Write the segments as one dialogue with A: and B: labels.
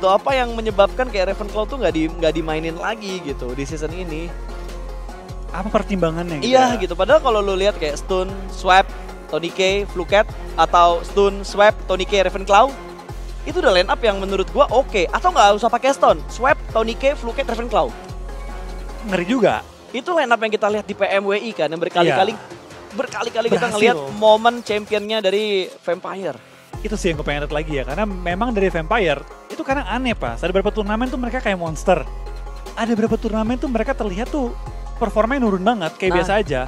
A: gitu. Apa yang menyebabkan kayak Ravenclaw tuh nggak dimainin lagi gitu di season ini?
B: Apa pertimbangannya gitu?
A: Iya gitu. Padahal kalau lu lihat kayak Stun, Swap, Tony K, Fluket, atau Stun, Swap, Tony K, Ravenclaw, itu udah line up yang menurut gua oke. Atau nggak usah pakai Stun, Swap, Tony K, Fluket, Ravenclaw.
B: Ngeri juga.
A: Itu line up yang kita lihat di PMWI kan, yang berkali-kali kita ngelihat momen championnya dari Vampire.
B: Itu sih yang gue pengen lihat lagi ya, karena memang dari Vampire itu kadang aneh pas. Ada beberapa turnamen tuh mereka kayak monster. Ada beberapa turnamen tuh mereka terlihat tuh performanya nurun banget, kayak biasa aja.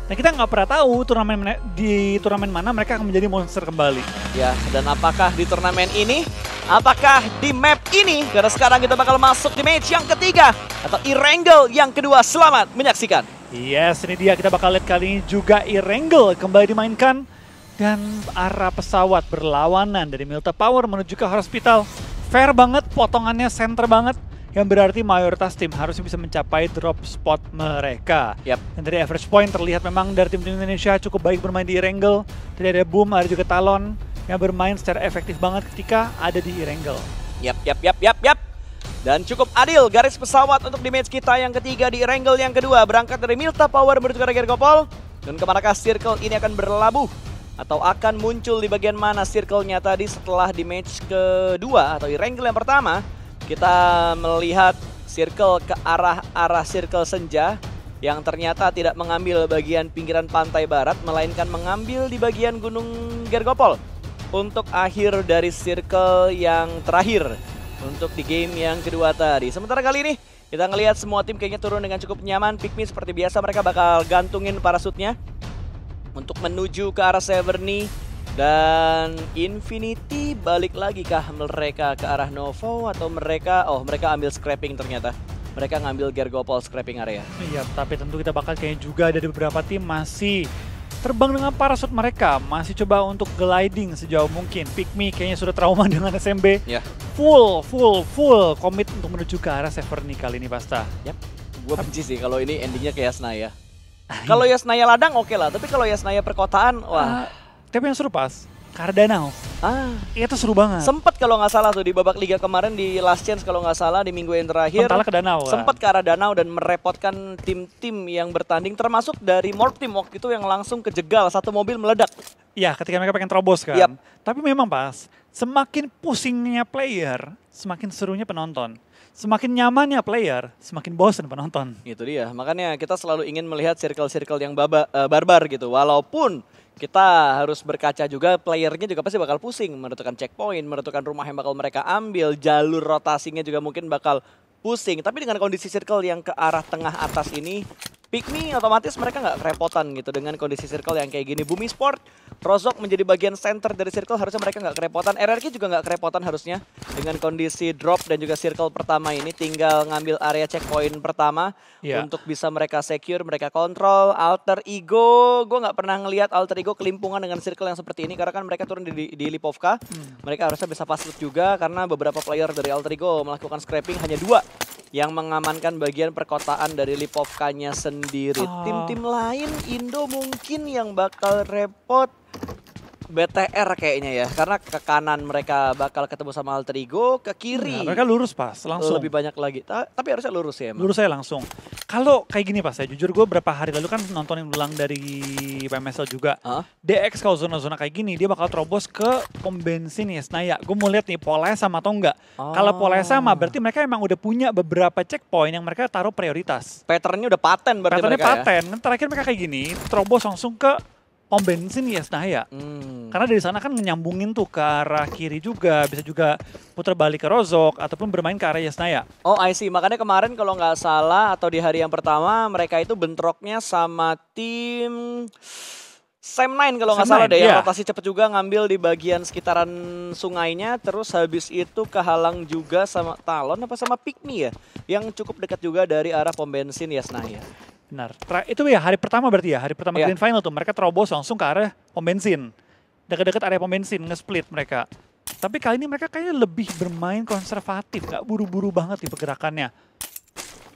B: Nah kita nggak pernah tahu di turnamen mana mereka akan menjadi monster kembali.
A: Ya, dan apakah di turnamen ini? Apakah di map ini? Karena sekarang kita bakal masuk di match yang ketiga atau Erangel yang kedua. Selamat menyaksikan.
B: Yes, ini dia kita bakal lihat kali ini juga Erangel kembali dimainkan. Dan arah pesawat berlawanan dari Milta Power menuju ke Hospital. Fair banget, potongannya center banget. Yang berarti mayoritas tim harusnya bisa mencapai drop spot mereka. Dan dari average point terlihat memang dari tim-tim Indonesia cukup baik bermain di Erangel. Tadi ada Boom, ada juga Talon yang bermain secara efektif banget ketika ada di Erangel.
A: Yap. Dan cukup adil garis pesawat untuk di match kita yang ketiga di Erangel yang kedua. Berangkat dari Milta Power menuju ke Gergopol. Dan kemanakah circle ini akan berlabuh? Atau akan muncul di bagian mana circle-nya tadi setelah di match kedua atau Erangel yang pertama. Kita melihat circle ke arah circle senja yang ternyata tidak mengambil bagian pinggiran pantai barat, melainkan mengambil di bagian Gunung Gergopol untuk akhir dari circle yang terakhir untuk di game yang kedua tadi. Sementara kali ini kita ngelihat semua tim kayaknya turun dengan cukup nyaman. Pikmin seperti biasa mereka bakal gantungin parasutnya untuk menuju ke arah Severny. Dan Infinity balik lagi kah mereka ke arah Novo atau mereka ambil scrapping ternyata. Mereka ngambil Gergopol scrapping area.
B: Iya, tapi tentu kita bakal kayaknya juga ada beberapa tim masih terbang dengan parasut mereka. Masih coba untuk gliding sejauh mungkin. Pikmi kayaknya sudah trauma dengan SMB. Full commit untuk menuju ke arah Severny kali ini Pasta.
A: Gue benci sih kalau ini endingnya kayak Yasnaya. Kalau Yasnaya ladang oke lah, tapi kalau Yasnaya perkotaan, wah.
B: Tapi yang seru pas, ke arah danau. Itu seru banget.
A: Sempet kalau nggak salah tuh di babak liga kemarin di Last Chance kalau nggak salah di minggu yang terakhir.
B: Ke danau kan?
A: Sempet ke arah danau dan merepotkan tim-tim yang bertanding termasuk dari Morph Team waktu itu yang langsung kejegal satu mobil meledak.
B: Iya, ketika mereka pengen terobos kan. Tapi memang pas, semakin pusingnya player, semakin serunya penonton. Semakin nyamannya player, semakin bosan penonton.
A: Itu dia, makanya kita selalu ingin melihat circle-circle yang barbar gitu. Walaupun kita harus berkaca juga, playernya juga pasti bakal pusing menentukan checkpoint, menentukan rumah yang bakal mereka ambil, jalur rotasinya juga mungkin bakal pusing. Tapi dengan kondisi circle yang ke arah tengah atas ini, Pikmi otomatis mereka nggak kerepotan gitu dengan kondisi circle yang kayak gini. Bumi Sport, Rozok menjadi bagian center dari circle, harusnya mereka nggak kerepotan. RRQ juga nggak kerepotan harusnya dengan kondisi drop dan juga circle pertama ini. Tinggal ngambil area checkpoint pertama untuk bisa mereka secure, mereka kontrol. Alter Ego, gue nggak pernah ngelihat Alter Ego kelimpungan dengan circle yang seperti ini karena kan mereka turun di Lipovka. Mereka harusnya bisa fast loot juga karena beberapa player dari Alter Ego melakukan scrapping, hanya 2 yang mengamankan bagian perkotaan dari Lipovkanya sendiri. Tim-tim lain Indo mungkin yang bakal repot BTR kayaknya ya, karena ke kanan mereka bakal ketemu sama Alter Ego, ke kiri
B: mereka lurus pas langsung
A: lebih banyak lagi, tapi harusnya lurus ya emang.
B: Lurus saya langsung. Kalau kayak gini pas, saya jujur gue beberapa hari lalu kan nontonin ulang dari PMSL juga. DX kalau zona-zona kayak gini dia bakal terobos ke pom bensin Yasnaya. Gue mau lihat nih polanya sama atau enggak. Kalau polanya sama berarti mereka emang udah punya beberapa checkpoint yang mereka taruh prioritas.
A: Patternnya udah paten berarti
B: mereka
A: paten.
B: Ya. Terakhir mereka kayak gini terobos langsung ke pom bensin Yasnaya. Karena dari sana kan nyambungin tuh ke arah kiri juga, bisa juga putar balik ke Rozok ataupun bermain ke arah Yasnaya.
A: Oh I see, makanya kemarin kalau nggak salah atau di hari yang pertama mereka itu bentroknya sama tim Sam9 kalau nggak salah deh, yang rotasi cepet juga ngambil di bagian sekitaran sungainya, terus habis itu kehalang juga sama Talon apa sama Pikmi ya, yang cukup dekat juga dari arah pom bensin Yasnaya.
B: Benar. Itu ya hari pertama berarti ya, hari pertama Grand Final tuh mereka terobos langsung ke arah pom bensin. Dekat-dekat area pom bensin, nge-split mereka. Tapi kali ini mereka kayaknya lebih bermain konservatif, gak buru-buru banget di pergerakannya.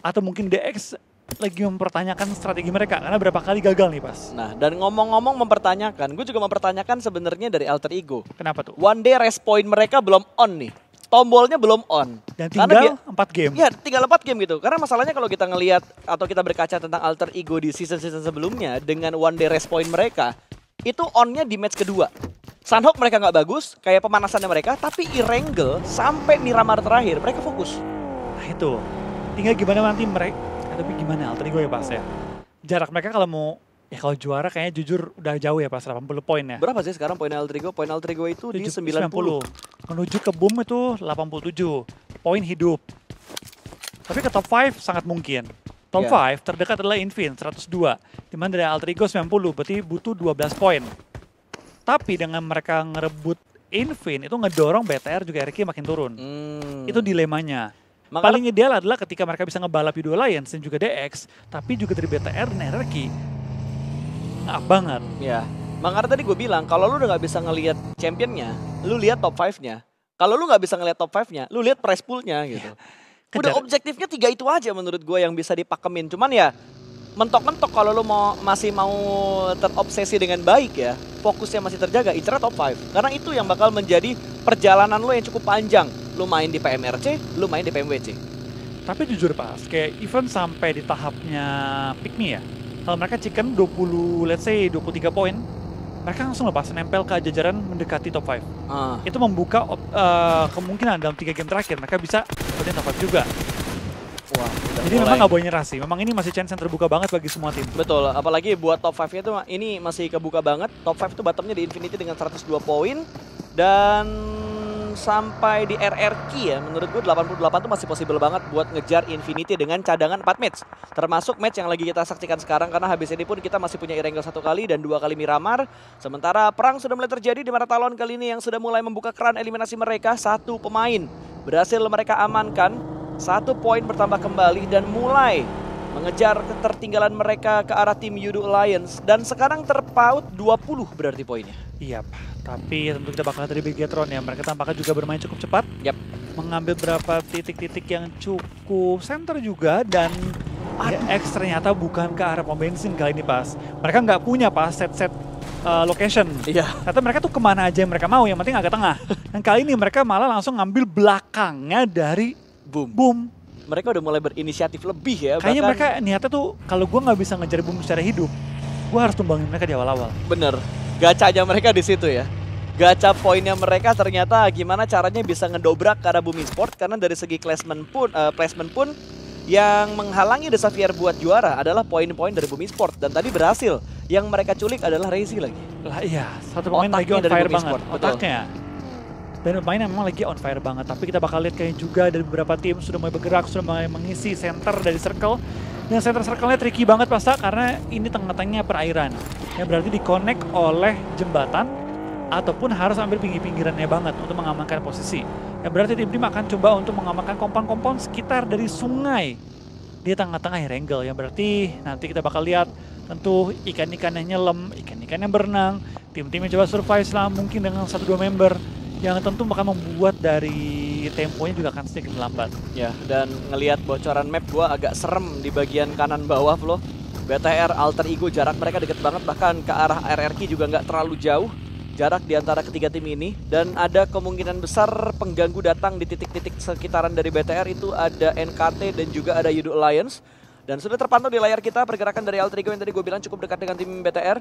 B: Atau mungkin DX lagi mempertanyakan strategi mereka, karena berapa kali gagal nih pas.
A: Nah, dan ngomong-ngomong mempertanyakan, gue juga mempertanyakan sebenarnya dari Alter Ego.
B: Kenapa tuh?
A: One day rest point mereka belum on nih. tombolnya belum on.
B: Dan
A: Karena
B: tinggal 4 game.
A: Ya, tinggal 4 game gitu. Karena masalahnya kalau kita ngelihat atau kita berkaca tentang alter ego di season-season sebelumnya dengan one day rest point mereka, itu on-nya di match kedua. Sunhawk mereka nggak bagus, kayak pemanasannya mereka, tapi Erangel sampai Miramar terakhir mereka fokus.
B: Nah itu, tinggal gimana nanti mereka, tapi gimana alter ego ya Pas ya. Jarak mereka kalau mau, ya kalau juara kayaknya jujur udah jauh ya Pas, 80 poin ya.
A: Berapa sih sekarang poin alter ego? Poin alter ego itu di 90.
B: Menuju ke boom itu 87, poin hidup. Tapi ke top 5 sangat mungkin. Top 5 terdekat adalah Infin 102, dimana dari alter ego 90, berarti butuh 12 poin. Tapi dengan mereka ngerebut Infin, itu ngedorong BTR juga RQ makin turun. Itu dilemanya. Paling ideal adalah ketika mereka bisa ngebalap Yudo Alliance dan juga DX, tapi juga dari BTR dan RQ. Ngap banget.
A: Ya, makanya tadi gue bilang, kalau lu udah gak bisa ngelihat championnya, lu lihat top 5-nya. Kalau lu gak bisa ngelihat top 5-nya, lu lihat prize pool-nya gitu. Udah objektifnya 3 itu aja menurut gue yang bisa dipakemin. Cuman ya, mentok-mentok kalau lu masih mau terobsesi dengan baik ya, fokusnya masih terjaga, incar top 5. Karena itu yang bakal menjadi perjalanan lu yang cukup panjang. Lu main di PMRC, lu main di PMWC.
B: Tapi jujur Pas, kayak even sampai di tahapnya Pick Me ya, kalau mereka chicken 20, let's say 23 poin, mereka langsung lepas nempel ke jajaran mendekati top 5. Itu membuka kemungkinan dalam 3 game terakhir mereka bisa dapetin top 5 juga.
A: Wah,
B: jadi memang nggak boleh nyerah sih. Memang ini masih chance yang terbuka banget bagi semua tim.
A: Betul, apalagi buat top 5-nya itu ini masih kebuka banget. Top 5 itu bottomnya di Infinity dengan 102 poin. Dan sampai di RRQ ya, menurut gue 88 itu masih possible banget buat ngejar Infinity dengan cadangan 4 match. Termasuk match yang lagi kita saksikan sekarang, karena habis ini pun kita masih punya Erangel 1 kali dan 2 kali Miramar. Sementara perang sudah mulai terjadi di mana Talon kali ini yang sudah mulai membuka keran eliminasi mereka. 1 pemain berhasil mereka amankan. 1 poin bertambah kembali dan mulai mengejar ketertinggalan mereka ke arah tim Yudo Alliance. Dan sekarang terpaut 20 berarti poinnya.
B: Iya, tapi tentu kita bakal dari Bigetron ya. Mereka tampaknya juga bermain cukup cepat. Mengambil beberapa titik-titik yang cukup center juga. Dan X ternyata bukan ke arah pom bensin kali ini Pas. Mereka nggak punya Pas set-set location. Ternyata mereka tuh kemana aja yang mereka mau, yang penting agak tengah. Dan kali ini mereka malah langsung ngambil belakangnya dari Boom.
A: Mereka udah mulai berinisiatif lebih ya.
B: Kayaknya mereka niatnya tuh, kalau gue nggak bisa ngejar Boom secara hidup, gue harus tumbangin mereka di awal-awal.
A: Bener, gacanya mereka di situ ya. Gacha poinnya mereka ternyata gimana caranya bisa ngedobrak ke arah Boom Esport. Karena dari segi placement pun yang menghalangi The Xavier buat juara adalah poin-poin dari Boom Esport. Dan tadi berhasil, yang mereka culik adalah Reizi lagi.
B: Lah iya, satu pemain lagi on fire banget, otaknya. Dan pemainnya memang lagi on fire banget. Tapi kita bakal lihat kayaknya juga dari beberapa tim sudah mulai bergerak, sudah mulai mengisi center dari circle. Dan center circle-nya tricky banget Pasta, karena ini tengah-tengahnya perairan. Yang berarti di-connect oleh jembatan, ataupun harus ambil pinggir-pinggirannya banget untuk mengamankan posisi. Yang berarti tim-tim akan coba untuk mengamankan kompon-kompon sekitar dari sungai di tengah-tengah Erangel. Yang berarti nanti kita bakal lihat tentu ikan-ikan yang nyelam, ikan-ikan yang berenang. Tim-tim yang coba survive selama mungkin dengan 1-2 member. Yang tentu bakal membuat dari temponya juga akan sedikit melambat.
A: Ya, dan ngelihat bocoran map gua agak serem di bagian kanan bawah loh. BTR, Alter Ego, jarak mereka deket banget, bahkan ke arah RRQ juga nggak terlalu jauh jarak di antara ketiga tim ini. Dan ada kemungkinan besar pengganggu datang di titik-titik sekitaran dari BTR, itu ada NKT dan juga ada Yudo Alliance. Dan sudah terpantau di layar kita pergerakan dari Alter Ego yang tadi gue bilang cukup dekat dengan tim BTR.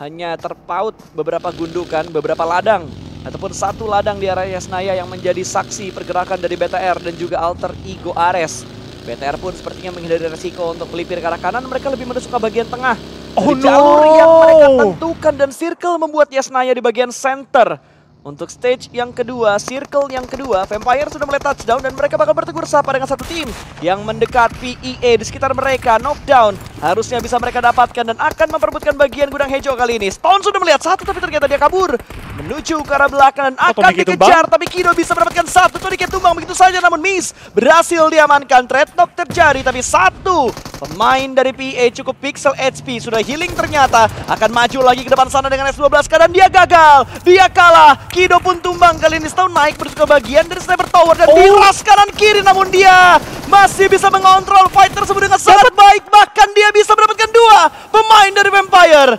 A: Hanya terpaut beberapa gundukan, beberapa ladang, ataupun 1 ladang di area Yasnaya yang menjadi saksi pergerakan dari BTR dan juga Alter Ego Ares. BTR pun sepertinya menghindari resiko untuk melipir ke arah kanan, mereka lebih menusuk ke bagian tengah. Jalur yang mereka tentukan dan circle membuat Yasnaya di bagian center. Untuk stage yang kedua, circle yang kedua, Vampire sudah mulai touchdown dan mereka bakal bertegur sapa dengan satu tim yang mendekat PEA di sekitar mereka. Knockdown harusnya bisa mereka dapatkan dan akan memperebutkan bagian gudang hijau kali ini. Stone sudah melihat satu tapi ternyata dia kabur menuju ke arah belakang dan akan dikejar. Tapi Kido bisa mendapatkan satu, Toniket tumbang begitu saja namun miss. Berhasil diamankan, trade knock terjadi tapi satu pemain dari PEA cukup pixel HP sudah healing ternyata. Akan maju lagi ke depan sana dengan S12 dan dia gagal, dia kalah. Kido pun tumbang kali ini. Stone naik menuju ke bagian dari sniper tower dan diras kanan kiri, namun dia masih bisa mengontrol fight tersebut dengan sangat baik. Bahkan dia bisa mendapatkan 2 pemain dari Vampire.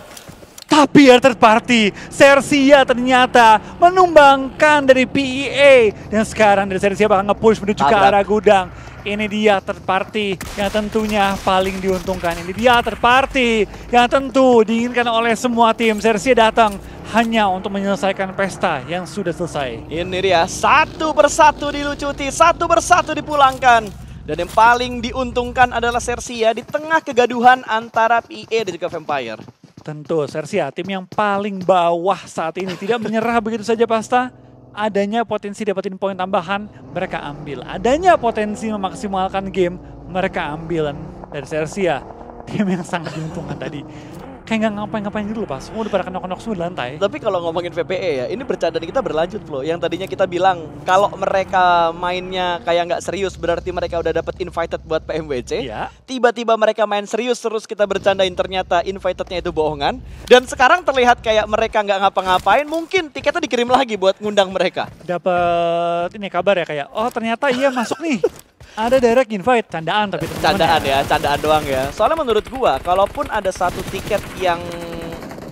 B: Tapi ya third party, Sersia ternyata menumbangkan dari PEA. Dan sekarang dari Sersia bakal nge-push menuju ke arah gudang. Ini dia third party yang tentunya paling diuntungkan. Ini dia third party yang tentu diinginkan oleh semua tim. Sersia datang hanya untuk menyelesaikan pesta yang sudah selesai.
A: Ini dia, satu persatu dilucuti, satu persatu dipulangkan. Dan yang paling diuntungkan adalah Sersia di tengah kegaduhan antara PEA dan juga Vampire.
B: Tentu Sersia tim yang paling bawah saat ini tidak menyerah begitu saja pasta. Adanya potensi dapetin poin tambahan, mereka ambil. Adanya potensi memaksimalkan game, mereka ambil. Dari Sersia, tim yang sangat diuntungkan tadi. Kayak nggak ngapain-ngapain gitu loh pas, semua udah pada knock-knock semua di lantai.
A: Tapi kalau ngomongin VPE ya, ini bercandaan kita berlanjut Flo. Yang tadinya kita bilang kalau mereka mainnya kayak nggak serius berarti mereka udah dapet invited buat PMWC.
B: Iya.
A: Tiba-tiba mereka main serius terus kita bercandain ternyata invitednya itu bohongan. Dan sekarang terlihat kayak mereka nggak ngapa-ngapain, mungkin tiketnya dikirim lagi buat ngundang mereka.
B: Dapat ini kabar ya kayak, oh ternyata iya masuk nih. Ada direct invite, candaan tapi
A: Candaan ya, candaan doang ya. Soalnya menurut gua, kalaupun ada satu tiket yang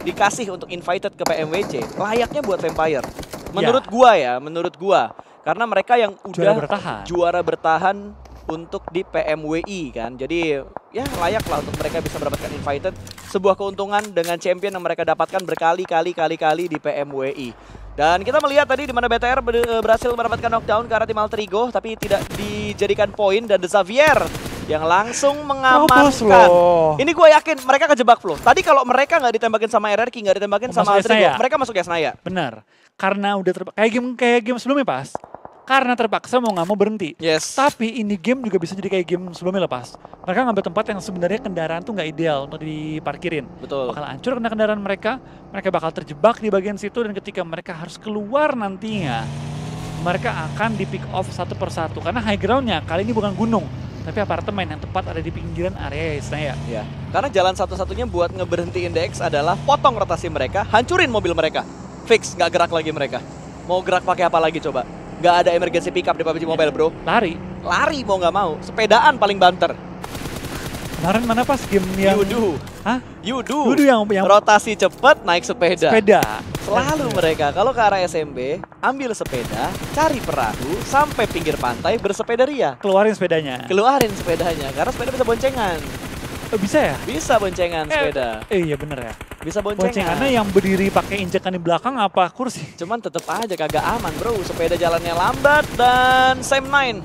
A: dikasih untuk invited ke PMWC, layaknya buat Vampire. Menurut gua ya, menurut gua. Karena mereka yang udah juara bertahan untuk di PMWI kan. Jadi ya layak lah untuk mereka bisa mendapatkan invited. Sebuah keuntungan dengan champion yang mereka dapatkan berkali-kali di PMWI. Dan kita melihat tadi di mana BTR berhasil mendapatkan knockdown ke arah tim Alter Ego, tapi tidak dijadikan poin, dan The Xavier yang langsung mengamankan. Ini gue yakin mereka kejebak Flo. Tadi kalau mereka nggak ditembakin sama RRQ, nggak ditembakin sama Alter Ego, mereka masuk Yasnaya.
B: Benar, karena udah kayak game sebelumnya pas. Karena terpaksa mau nggak mau berhenti.
A: Yes.
B: Tapi ini game juga bisa jadi kayak game sebelumnya lepas. Mereka ngambil tempat yang sebenarnya kendaraan tuh nggak ideal untuk diparkirin.
A: Betul.
B: Bakal hancur kena kendaraan mereka bakal terjebak di bagian situ, dan ketika mereka harus keluar nantinya, mereka akan di pick off satu persatu. Karena high groundnya kali ini bukan gunung, tapi apartemen yang tepat ada di pinggiran area Yasnaya.
A: Ya. Karena jalan satu-satunya buat ngeberhentiin DX adalah potong rotasi mereka, hancurin mobil mereka. Fix, nggak gerak lagi mereka. Mau gerak pakai apa lagi coba? Nggak ada emergency pickup di PUBG Mobile bro. Lari mau nggak mau. Sepedaan paling banter.
B: Kemarin mana pas game yang
A: Yudu.
B: Hah?
A: Yudu
B: yang
A: rotasi cepat naik sepeda. Selalu
B: Ya.
A: mereka kalau ke arah SMB ambil sepeda, cari perahu sampai pinggir pantai bersepeda ria.
B: Keluarin sepedanya
A: Karena sepeda bisa boncengan.
B: Bisa ya?
A: Bisa boncengan sepeda.
B: Iya bener ya.
A: Bisa boncengan.
B: Boncengannya yang berdiri pakai injekan di belakang apa kursi?
A: Cuman tetep aja kagak aman bro. Sepeda jalannya lambat dan Sam9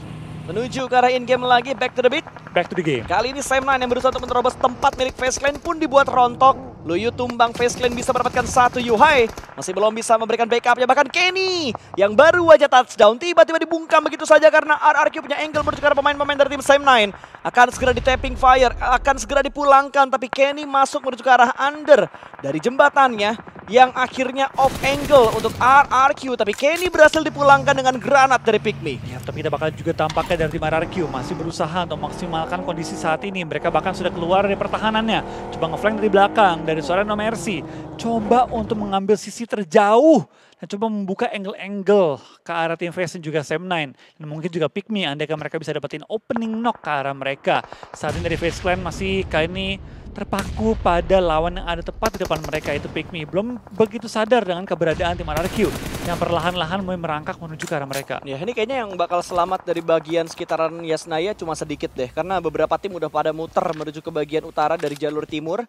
A: menuju ke arah in-game lagi, back to the beat.
B: Back to the game.
A: Kali ini Sam9 yang berusaha untuk menerobos tempat milik FaZe Clan pun dibuat rontok. Luyu tumbang, FaZe Clan bisa mendapatkan satu Yuhai. Masih belum bisa memberikan backupnya, bahkan Kenny yang baru aja touchdown tiba-tiba dibungkam begitu saja karena RRQ punya angle menuju ke arah pemain-pemain dari tim Sam9. Akan segera di tapping fire, akan segera dipulangkan, tapi Kenny masuk menuju ke arah under dari jembatannya yang akhirnya off angle untuk RRQ, tapi Kenny berhasil dipulangkan dengan granat dari Pygmy.
B: Ya, tapi kita bakal juga tampaknya dari tim RRQ masih berusaha untuk maksimalkan kondisi saat ini. Mereka bahkan sudah keluar dari pertahanannya, coba ngeflank dari belakang dari suara No Mercy, coba untuk mengambil sisi terjauh dan coba membuka angle-angle ke arah tim FaZe dan juga Sam9. Dan mungkin juga Pygmy, andaikan mereka bisa dapetin opening knock ke arah mereka. Saat ini dari FaZe Clan masih kali ini terpaku pada lawan yang ada tepat di depan mereka, itu Pygmy. Belum begitu sadar dengan keberadaan tim RRQ yang perlahan-lahan mulai merangkak menuju ke arah mereka.
A: Ya ini kayaknya yang bakal selamat dari bagian sekitaran Yasnaya cuma sedikit deh. Karena beberapa tim udah pada muter menuju ke bagian utara dari jalur timur.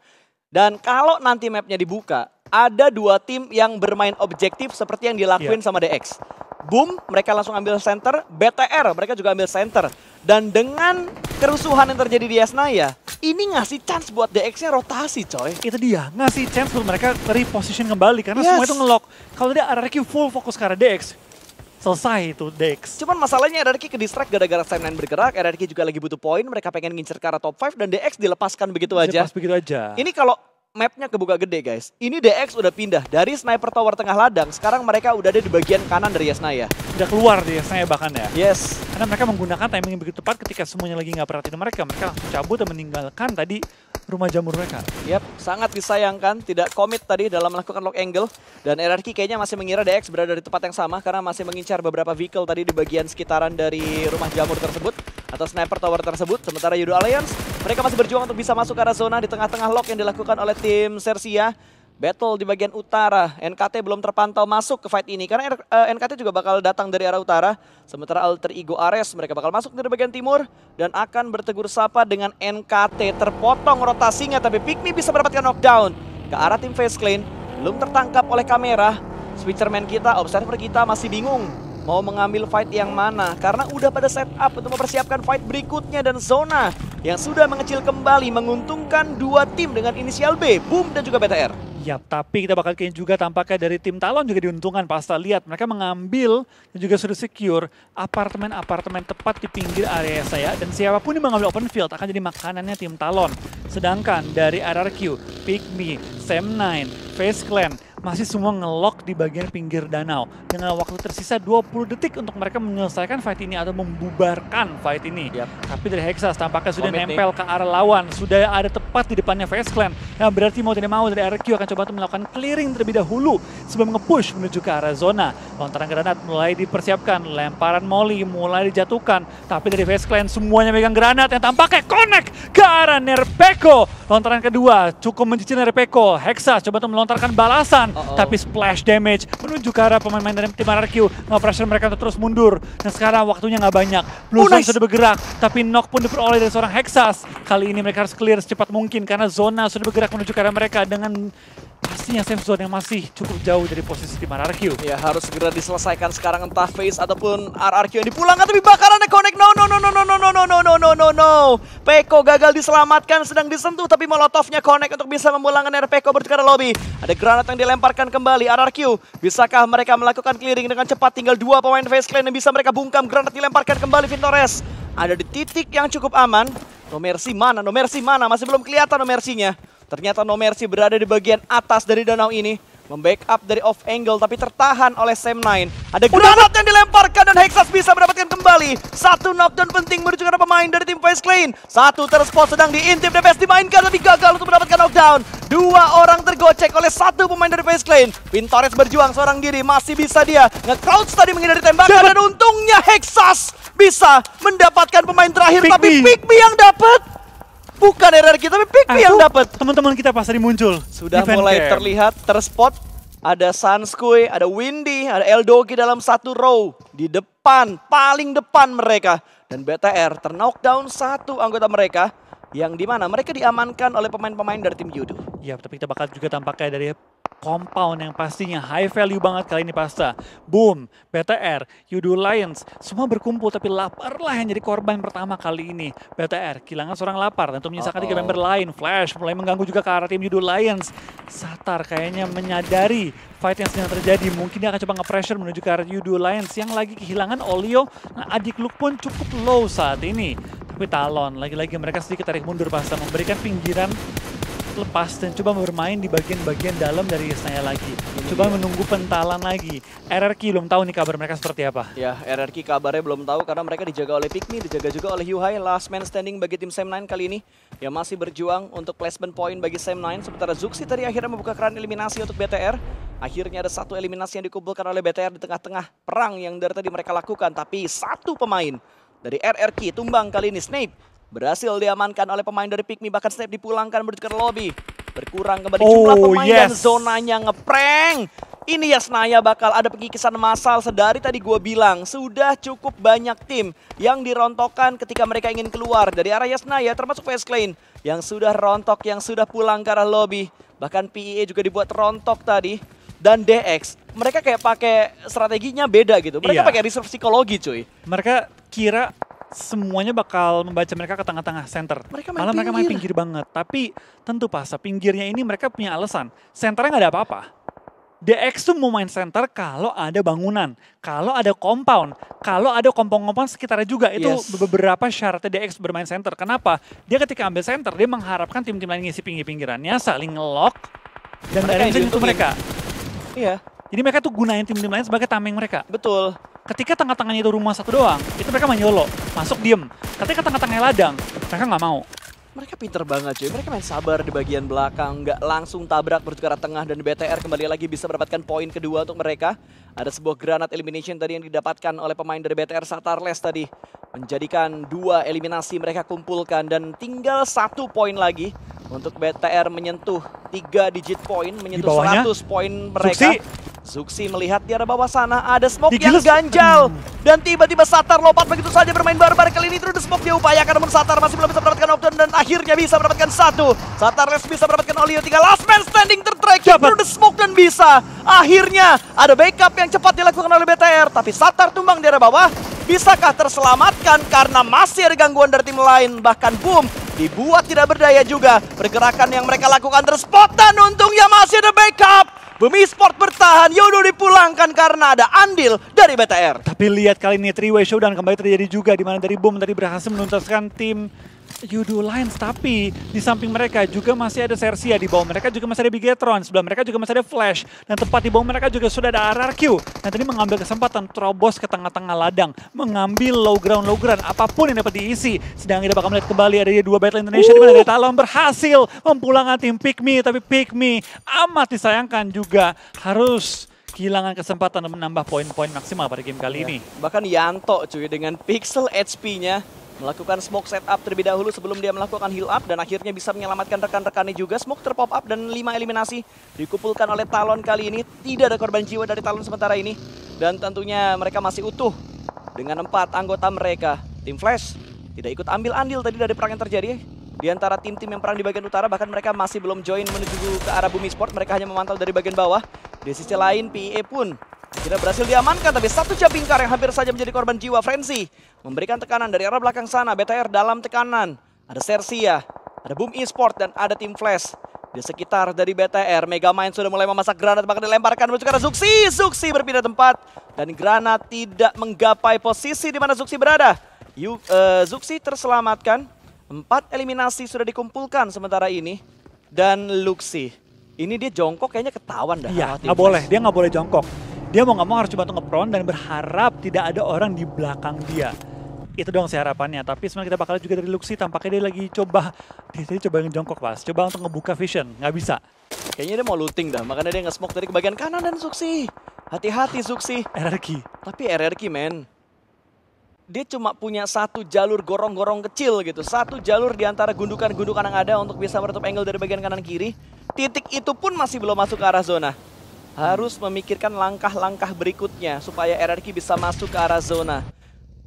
A: Dan kalau nanti mapnya dibuka, ada dua tim yang bermain objektif seperti yang dilakuin sama DX. Boom, mereka langsung ambil center. BTR, mereka juga ambil center. Dan dengan kerusuhan yang terjadi di Yasnaya, ini ngasih chance buat DX-nya rotasi coy.
B: Itu dia, ngasih chance buat mereka reposition kembali. Karena semua itu ngelock. Kalau dia RRQ full fokus ke arah DX, selesai itu DX.
A: Cuman masalahnya RRQ ke distract gara-gara Sam9 bergerak. RRQ juga lagi butuh poin, mereka pengen ngincer ke arah top 5 dan DX dilepaskan begitu aja. Ini kalau mapnya kebuka gede guys. Ini DX udah pindah dari sniper tower tengah ladang. Sekarang mereka udah ada di bagian kanan dari Yasnaya.
B: Udah keluar di Yasnaya bahkan ya.
A: Yes.
B: Karena mereka menggunakan timing yang begitu tepat ketika semuanya lagi nggak perhatiin mereka. Mereka langsung cabut dan meninggalkan tadi rumah jamur mereka.
A: Yap, sangat disayangkan tidak komit tadi dalam melakukan lock angle. Dan RRQ kayaknya masih mengira DX berada di tempat yang sama karena masih mengincar beberapa vehicle tadi di bagian sekitaran dari rumah jamur tersebut atau sniper tower tersebut. Sementara Yudo Alliance, mereka masih berjuang untuk bisa masuk ke arah zona di tengah-tengah lock yang dilakukan oleh tim Sersia. Battle di bagian utara, NKT belum terpantau masuk ke fight ini karena NKT juga bakal datang dari arah utara. Sementara Alter Ego Ares mereka bakal masuk dari bagian timur dan akan bertegur sapa dengan NKT. Terpotong rotasinya tapi Pikmi bisa mendapatkan knockdown ke arah tim FaZe Clan. Belum tertangkap oleh kamera. Switcherman kita, observer kita masih bingung mau mengambil fight yang mana karena udah pada setup untuk mempersiapkan fight berikutnya dan zona yang sudah mengecil kembali menguntungkan dua tim dengan inisial B, Boom dan juga BTR.
B: Yap, tapi kita bakal kayaknya juga tampaknya dari tim Talon juga diuntungkan. Pasta lihat mereka mengambil dan juga sudah secure apartemen-apartemen tepat di pinggir area saya. Dan siapapun yang mengambil open field akan jadi makanannya tim Talon. Sedangkan dari RRQ, Pikmi, Sam9, FaZe Clan masih semua ngelock di bagian pinggir danau. Dengan waktu tersisa 20 detik untuk mereka menyelesaikan fight ini atau membubarkan fight ini. Tapi dari Hexas tampaknya sudah nempel ke arah lawan. Sudah ada tepat di depannya FaZe Clan. Yang berarti mau tidak mau dari RRQ akan coba untuk melakukan clearing terlebih dahulu sebelum nge-push menuju ke arah zona. Lontaran granat mulai dipersiapkan, lemparan molly mulai dijatuhkan. Tapi dari FaZe Clan semuanya megang granat yang tampaknya connect ke arah Nerpeko. Lontaran kedua cukup mencicil Nerpeko. Hexas coba untuk melontarkan balasan. Tapi splash damage menuju ke arah pemain-pemain dari tim RRQ. Nge-pressure mereka untuk terus mundur. Dan sekarang waktunya nggak banyak. Bluezone sudah bergerak, tapi knock pun diperoleh dari seorang Hexas. Kali ini mereka harus clear secepat mungkin karena zona sudah bergerak menuju ke arah mereka dengan pastinya safe zone yang masih cukup jauh dari posisi tim RRQ.
A: Ya harus segera diselesaikan sekarang entah FaZe ataupun RRQ yang dipulangkan tapi bakarannya connect. No. Peko gagal diselamatkan, sedang disentuh tapi Molotovnya connect untuk bisa memulangkan Peko menuju ke arah lobby. Ada granat yang dilemparkan kembali RRQ. Bisakah mereka melakukan clearing dengan cepat? Tinggal dua pemain FaZe Clan yang bisa mereka bungkam. Granat dilemparkan kembali Vintores. Ada di titik yang cukup aman. No Mercy mana? Masih belum kelihatan No Mercy-nya. Ternyata No Mercy berada di bagian atas dari danau ini. Membackup dari off angle tapi tertahan oleh Sam9. Ada granat yang dilemparkan dan Hexas bisa mendapatkan kembali. Satu knockdown penting menuju ke pemain dari tim FaZe Clan. Satu terspot sedang diintip, DPS dimainkan tapi gagal untuk mendapatkan knockdown. Dua orang tergocek oleh satu pemain dari FaZe Clan. Vintores berjuang seorang diri, masih bisa dia nge-crouch tadi menghindari tembakan dan untungnya Hexas bisa mendapatkan pemain terakhir tapi Pikmi yang dapat. Bukan RRQ tapi Pikmi yang dapat.
B: Teman-teman kita pas tadi muncul.
A: Sudah mulai terlihat, terspot. Ada Sanskui, ada Windy, ada Eldogi dalam satu row. Di depan, paling depan mereka. Dan BTR terknockdown satu anggota mereka. Yang dimana mereka diamankan oleh pemain-pemain dari tim Yudu.
B: Ya, tapi kita bakal juga tampaknya dari compound yang pastinya high value banget kali ini Pasta. Boom, BTR, Yudu Lions, semua berkumpul tapi lapar lah yang jadi korban pertama kali ini. BTR kehilangan seorang lapar dan untuk menyisakan 3 member lain. Flash mulai mengganggu juga ke arah tim Yudu Lions. Satar kayaknya menyadari fight yang sedang terjadi. Mungkin dia akan coba nge-pressure menuju ke arah Yudu Lions yang lagi kehilangan Olio. Nah, adik Luke pun cukup low saat ini. Tapi Talon, lagi-lagi mereka sedikit tarik mundur Pasta, memberikan pinggiran lepas dan coba bermain di bagian-bagian dalam dari Yesnaya lagi. Coba menunggu pentalan lagi. RRQ belum tahu nih kabar mereka seperti apa.
A: Ya, RRQ kabarnya belum tahu karena mereka dijaga oleh Pikmi, dijaga juga oleh Yuhai. Last man standing bagi tim Sam9 kali ini. Yang masih berjuang untuk placement point bagi Sam9. Sementara Zuxi tadi akhirnya membuka keran eliminasi untuk BTR. Akhirnya ada satu eliminasi yang dikumpulkan oleh BTR di tengah-tengah perang yang dari tadi mereka lakukan. Tapi satu pemain dari RRQ tumbang kali ini, Snape. Berhasil diamankan oleh pemain dari Pikmi, bahkan Snape dipulangkan menuju ke lobby. Berkurang kembali jumlah pemain dan zonanya ngeprank. Ini Yesnaya bakal ada pengikisan massal. Sedari tadi gue bilang, sudah cukup banyak tim yang dirontokkan ketika mereka ingin keluar dari arah Yesnaya, termasuk FaZe Clan yang sudah rontok, yang sudah pulang ke arah lobby. Bahkan PEA juga dibuat rontok tadi. Dan DX, mereka kayak pakai strateginya beda gitu. Mereka pakai reserve psikologi cuy.
B: Mereka kira semuanya bakal membaca mereka ke tengah-tengah center. Malah mereka main pinggir banget. Tapi tentu Pasta, pinggirnya ini mereka punya alasan. Centernya nggak ada apa-apa. DX tuh mau main center kalau ada bangunan, kalau ada compound, kalau ada kompon-kompon sekitarnya juga. Itu beberapa syaratnya DX bermain center. Kenapa? Dia ketika ambil center, dia mengharapkan tim-tim lain ngisi pinggir-pinggirannya, saling nge-lock, dan dari itu mereka.
A: Iya.
B: Jadi mereka tuh gunain tim-tim lain sebagai tameng mereka.
A: Betul.
B: Ketika tengah-tengahnya itu rumah satu doang, itu mereka main YOLO, masuk diem. Ketika tengah-tengahnya ladang, mereka nggak mau.
A: Mereka pinter banget cuy, mereka main sabar di bagian belakang, nggak langsung tabrak menuju ke arah tengah, dan BTR kembali lagi bisa mendapatkan poin kedua untuk mereka. Ada sebuah granat elimination tadi yang didapatkan oleh pemain dari BTR Satarles tadi, menjadikan 2 eliminasi mereka kumpulkan, dan tinggal 1 poin lagi untuk BTR menyentuh 3 digit poin, menyentuh 100 poin mereka. Zuxi melihat di arah bawah sana ada smoke yang ganjal, dan tiba-tiba Satar lompat begitu saja bermain barbar. Kali ini terus smoke diupayakan, namun Satar masih belum bisa mendapatkan Nocturne dan akhirnya bisa mendapatkan 1. Satarles bisa mendapatkan Olio, tinggal last man standing tertracking through the smoke dan bisa. Akhirnya ada backup yang cepat dilakukan oleh BTR, tapi Satar tumbang di arah bawah. Bisakah terselamatkan karena masih ada gangguan dari tim lain, bahkan Boom dibuat tidak berdaya juga. Pergerakan yang mereka lakukan terspot dan untungnya masih ada backup. Boom Esport bertahan, Yodo dipulangkan karena ada andil dari BTR.
B: Tapi lihat kali ini 3-way showdown kembali terjadi juga, di mana dari Boom tadi berhasil menuntaskan tim Yodo Lions, tapi di samping mereka juga masih ada Sersia, di bawah mereka juga masih ada Bigetron, sebelah mereka juga masih ada Flash, dan tepat di bawah mereka juga sudah ada RRQ. Dan tadi mengambil kesempatan terobos ke tengah-tengah ladang, mengambil low ground apapun yang dapat diisi. Sedang kita bakal melihat kembali ada 2 Battle Indonesia di mana dari Talon berhasil memulangkan tim Pikmi, tapi Pikmi amat disayangkan juga harus kehilangan kesempatan menambah poin-poin maksimal pada game kali ini.
A: Bahkan Yanto cuy dengan pixel HP-nya melakukan smoke setup terlebih dahulu sebelum dia melakukan heal up, dan akhirnya bisa menyelamatkan rekan-rekannya juga. Smoke terpop up dan 5 eliminasi dikumpulkan oleh Talon kali ini. Tidak ada korban jiwa dari Talon sementara ini, dan tentunya mereka masih utuh dengan 4 anggota mereka. Tim Flash tidak ikut ambil andil tadi dari perang yang terjadi di antara tim-tim yang perang di bagian utara, bahkan mereka masih belum join menuju ke arah Boom Esport. Mereka hanya memantau dari bagian bawah. Di sisi lain PIE pun tidak berhasil diamankan, tapi 1 Jabingkar yang hampir saja menjadi korban jiwa. Frenzy memberikan tekanan dari arah belakang sana. BTR dalam tekanan. Ada Sersia, ada Boom Esport, dan ada tim Flash di sekitar dari BTR. Megamind sudah mulai memasak granat, bahkan dilemparkan menuju ke arah Zuxi. Zuxi berpindah tempat, dan granat tidak menggapai posisi di mana Zuxi berada. Zuxi terselamatkan. 4 eliminasi sudah dikumpulkan sementara ini. Dan Luxi, ini dia jongkok kayaknya ketahuan dah.
B: Iya, nggak boleh. Dia nggak boleh jongkok. Dia mau nggak mau harus coba untuk nge-prone dan berharap tidak ada orang di belakang dia. Itu doang sih harapannya. Tapi sebenarnya kita bakal juga dari Luxi, tampaknya dia lagi coba. Dia tadi coba ngejongkok pas. Coba untuk ngebuka vision, nggak bisa.
A: Kayaknya dia mau looting dah, makanya dia nge-smoke dari ke bagian kanan. Dan Zuxi, hati-hati Zuxi.
B: RRQ.
A: Tapi RRQ men, dia cuma punya 1 jalur gorong-gorong kecil gitu. 1 jalur di antara gundukan-gundukan yang ada untuk bisa menutup angle dari bagian kanan kiri. Titik itu pun masih belum masuk ke arah zona. Harus memikirkan langkah-langkah berikutnya supaya RRQ bisa masuk ke arah zona.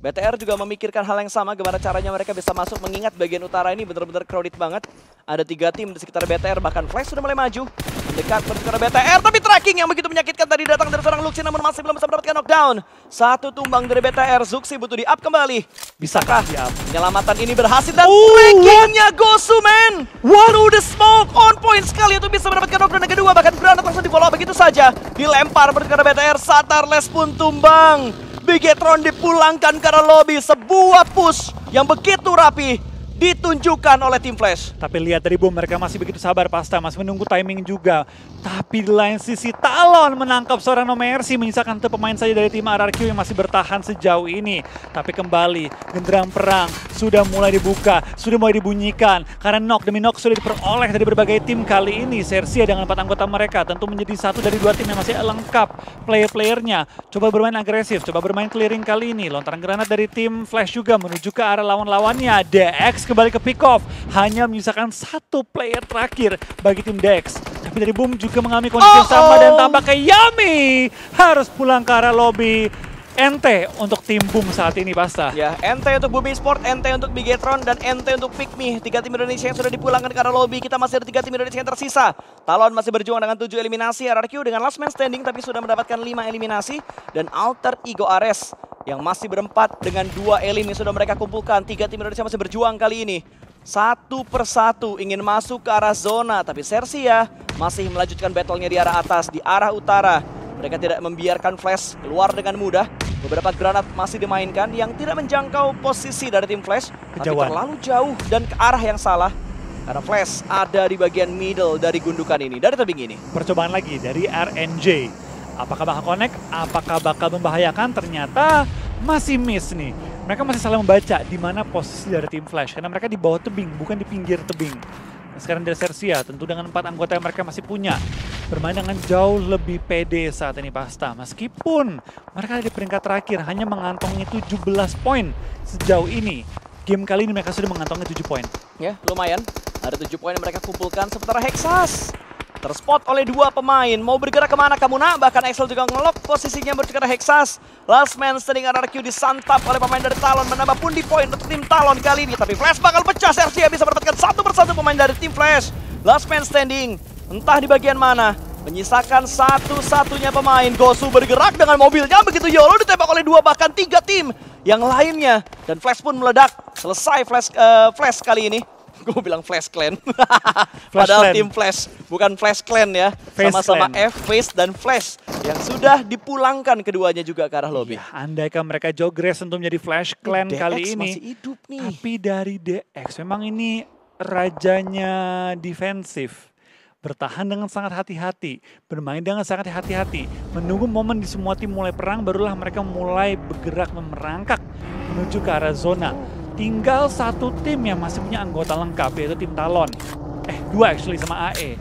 A: BTR juga memikirkan hal yang sama, gimana caranya mereka bisa masuk, mengingat bagian utara ini benar-benar crowded banget. Ada 3 tim di sekitar BTR, bahkan Flash sudah mulai maju. Dekat menuju ke arah BTR, tapi tracking yang begitu menyakitkan tadi datang dari seorang Luxi, namun masih belum bisa mendapatkan knockdown. 1 tumbang dari BTR, Zuxi butuh di up kembali. Bisakah penyelamatan ini berhasil, dan trackingnya Gosu men! Through the smoke, on point sekali untuk bisa mendapatkan knockdown yang kedua, bahkan granat langsung di follow begitu saja. Dilempar menuju ke arah BTR, Satarles pun tumbang. Bigetron dipulangkan ke arah lobby, sebuah push yang begitu rapi ditunjukkan oleh tim Flash.
B: Tapi lihat dari Boom, mereka masih begitu sabar pasta, masih menunggu timing juga. Tapi di lain sisi Talon menangkap seorang No Mercy, menyisakan satu pemain saja dari tim RRQ yang masih bertahan sejauh ini. Tapi kembali, genderang perang sudah mulai dibuka, sudah mulai dibunyikan. Karena knock demi knock sudah diperoleh dari berbagai tim kali ini. Sersia dengan 4 anggota mereka tentu menjadi 1 dari 2 tim yang masih lengkap player-playernya. Coba bermain agresif, coba bermain clearing kali ini. Lontaran granat dari tim Flash juga menuju ke arah lawan-lawannya. DX kembali ke pick off, hanya menyisakan 1 player terakhir bagi tim Dex. Tapi dari Boom juga mengalami kondisi yang sama, dan tampaknya Yami harus pulang ke arah lobby. NT untuk tim Boom saat ini pasta.
A: Ya, NT untuk Boom Esport, NT untuk Bigetron, dan NT untuk Pikmi. 3 tim Indonesia yang sudah dipulangkan ke arah lobby. Kita masih ada 3 tim Indonesia yang tersisa. Talon masih berjuang dengan 7 eliminasi. RRQ dengan last man standing tapi sudah mendapatkan 5 eliminasi. Dan Alter Ego Ares yang masih berempat dengan 2 elim yang sudah mereka kumpulkan. 3 tim Indonesia masih berjuang kali ini. 1 persatu ingin masuk ke arah zona, tapi Sersia masih melanjutkan battle-nya di arah atas, di arah utara. Mereka tidak membiarkan Flash keluar dengan mudah. Beberapa granat masih dimainkan yang tidak menjangkau posisi dari tim Flash, tapi terlalu jauh dan ke arah yang salah. Karena Flash ada di bagian middle dari gundukan ini, dari tebing ini.
B: Percobaan lagi dari RNJ. Apakah bakal connect? Apakah bakal membahayakan? Ternyata masih miss nih. mereka masih salah membaca di mana posisi dari tim Flash. Karena mereka di bawah tebing, bukan di pinggir tebing. Nah, sekarang dari Sersia, tentu dengan 4 anggota yang mereka masih punya, bermain dengan jauh lebih pede saat ini Pasta. Meskipun mereka di peringkat terakhir hanya mengantongi 17 poin sejauh ini. Game kali ini mereka sudah mengantongi 7 poin.
A: Ya, lumayan. Ada 7 poin yang mereka kumpulkan. Sementara Hexas terspot oleh 2 pemain. Mau bergerak kemana kamu nak? Bahkan Excel juga ngelok posisinya bergerak Hexas. Last man standing RRQ disantap oleh pemain dari Talon. Menambah pundi poin untuk tim Talon kali ini. Tapi Flash bakal pecah. Sersia bisa mendapatkan satu persatu pemain dari tim Flash. Last man standing. Entah di bagian mana. Menyisakan satu-satunya pemain. Gosu bergerak dengan mobilnya. Begitu YOLO ditembak oleh 2 bahkan 3 tim yang lainnya. Dan Flash pun meledak. Selesai Flash kali ini. Gue bilang Flash Clan. Padahal tim Flash, bukan Flash Clan ya. Sama-sama F-Face dan Flash yang sudah dipulangkan keduanya juga ke arah lobby.
B: Ya, andaikan mereka jogres untuk menjadi Flash Clan kali ini.
A: Masih hidup nih.
B: Tapi dari DX memang ini rajanya defensif. Bertahan dengan sangat hati-hati, bermain dengan sangat hati-hati, menunggu momen di semua tim mulai perang, barulah mereka mulai bergerak merangkak menuju ke arah zona. Tinggal satu tim yang masih punya anggota lengkap, yaitu tim Talon. 2 actually sama AE.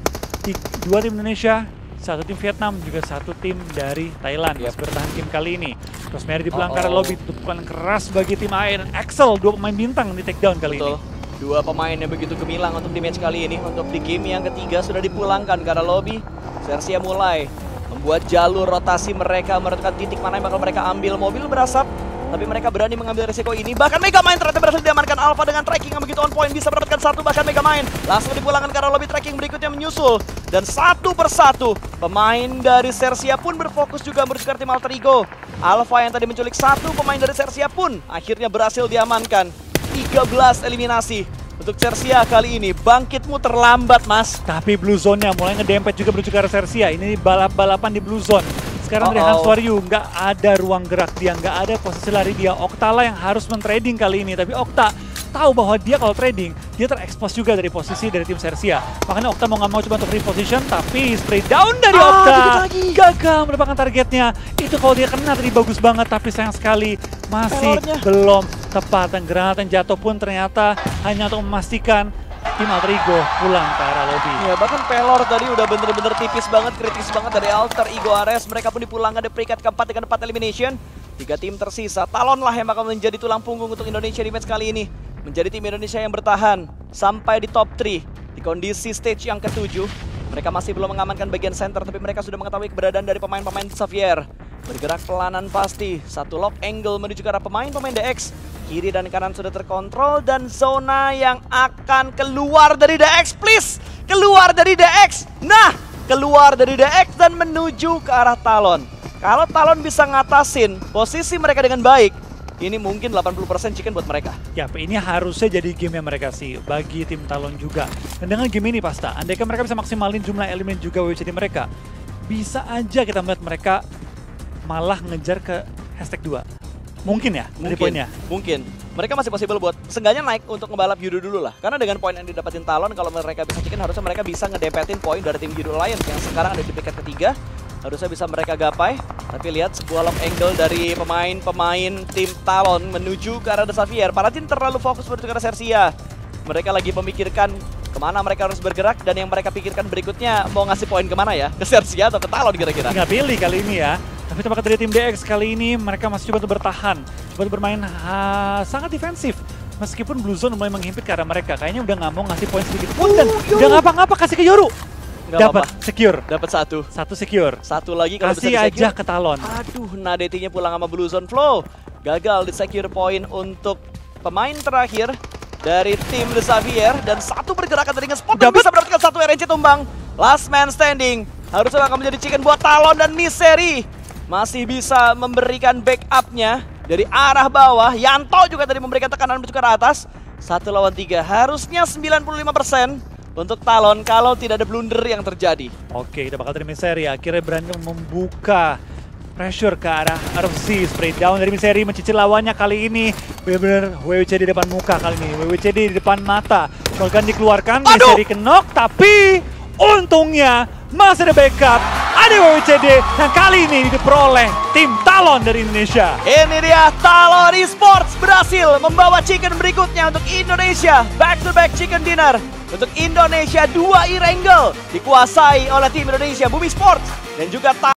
B: 2 tim Indonesia, 1 tim Vietnam, juga 1 tim dari Thailand. Masih bertahan tim kali ini. Terus Mary di belakang lobby, tutupan keras bagi tim AE dan Axel, 2 pemain bintang di takedown kali ini.
A: 2 pemain yang begitu gemilang untuk di match kali ini. Untuk di game yang ketiga sudah dipulangkan ke arah lobby. Sersia mulai membuat jalur rotasi mereka, menentukan titik mana yang bakal mereka ambil. Mobil berasap, tapi mereka berani mengambil resiko ini. Bahkan Megamind ternyata berhasil diamankan. Alpha dengan tracking yang begitu on point, bisa mendapatkan 1 bahkan Megamind. Langsung dipulangkan ke arah lobby, tracking berikutnya menyusul. Dan satu persatu pemain dari Sersia pun berfokus juga menuju ke tim Alter Ego. Alpha yang tadi menculik 1 pemain dari Sersia pun akhirnya berhasil diamankan. 13 eliminasi untuk Sersia kali ini. Bangkitmu terlambat, Mas.
B: Tapi Blue Zone-nya mulai ngedempet juga menuju ke arah Sersia. Ini balap-balapan di Blue Zone. Sekarang dari Hans Waryu nggak ada ruang gerak dia, nggak ada posisi lari dia. Octala yang harus men-trading kali ini. Tapi Octa tahu bahwa dia kalau trading, dia terekspos juga dari posisi dari tim Sersia. Makanya Octa mau nggak mau coba untuk reposition, tapi spray down dari Octa. Gagal mendapatkan targetnya. Itu kalau dia kena tadi bagus banget, tapi sayang sekali masih belum tepat. Dan granat yang jatuh pun ternyata hanya untuk memastikan tim Alter Ego pulang ke arah lobby.
A: Ya, bahkan pelor tadi udah bener-bener tipis banget, kritis banget dari Alter Ego Ares. Mereka pun dipulangkan di peringkat keempat dengan 4 elimination. 3 tim tersisa. Talon lah yang bakal menjadi tulang punggung untuk Indonesia di match kali ini. Menjadi tim Indonesia yang bertahan sampai di top 3 di kondisi stage yang ke-7. Mereka masih belum mengamankan bagian center, tapi mereka sudah mengetahui keberadaan dari pemain-pemain Xavier. Bergerak pelanan pasti. 1 lock angle menuju ke arah pemain-pemain DX. Kiri dan kanan sudah terkontrol dan zona yang akan keluar dari DX, please. Keluar dari DX. Nah, keluar dari DX dan menuju ke arah Talon. Kalau Talon bisa ngatasin posisi mereka dengan baik, ini mungkin 80% chicken buat mereka.
B: Ya, ini harusnya jadi game yang mereka sih bagi tim Talon juga. Dan dengan game ini Pasta, andaikan mereka bisa maksimalin jumlah elemen juga WWCD mereka, bisa aja kita melihat mereka malah ngejar ke hashtag 2. Mungkin ya, dari poinnya?
A: Mungkin. Mereka masih possible buat seenggaknya naik untuk ngebalap Yudo dulu lah. Karena dengan poin yang didapatin Talon, kalau mereka bisa chicken, harusnya mereka bisa ngedempetin poin dari tim Yudo Alliance yang sekarang ada di peringkat ketiga. Harusnya bisa mereka gapai. Tapi lihat sebuah lock angle dari pemain tim Talon menuju ke arah The Xavier. Paladin terlalu fokus menuju ke arah Sersia. Mereka lagi memikirkan kemana mereka harus bergerak, dan yang mereka pikirkan berikutnya mau ngasih poin kemana ya? Ke Sersia atau ke Talon kira-kira?
B: Nggak pilih kali ini ya. Tapi tembakan dari tim DX kali ini mereka masih coba untuk bertahan, coba untuk bermain sangat defensif. Meskipun Blue Zone mulai menghimpit ke arah mereka, kayaknya udah nggak mau ngasih poin sedikit pun, dan udah ngapa-ngapa kasih ke Yoru. Dapat secure.
A: Dapat 1.
B: 1 secure.
A: 1 lagi kalau
B: kasih
A: bisa
B: aja ke Talon.
A: Aduh, Nadetinya pulang sama Blue Zone Flow. Gagal di secure point untuk pemain terakhir dari tim The Xavier, dan 1 pergerakan dari nge-spot dan bisa mendapatkan 1 RNG tumbang. Last man standing. Harusnya akan menjadi chicken buat Talon, dan Miseri masih bisa memberikan backup-nya dari arah bawah. Yanto juga tadi memberikan tekanan menuju ke atas. 1 lawan 3. Harusnya 95% untuk Talon kalau tidak ada blunder yang terjadi.
B: Oke, kita bakal terima Miseri. Akhirnya berani membuka pressure ke arah RFC. Spray down dari Miseri mencicil lawannya kali ini. Benar-benar WWCD di depan muka kali ini. WWCD di depan mata. Shotgun dikeluarkan, Miseri kenok, tapi untungnya masih ada backup. Ada WWCD yang kali ini diperoleh tim Talon dari Indonesia.
A: Ini dia Talon Esports berhasil berhasil membawa chicken berikutnya untuk Indonesia. Back to back chicken dinner untuk Indonesia. 2 Erangel dikuasai oleh tim Indonesia, Bumi Sports dan juga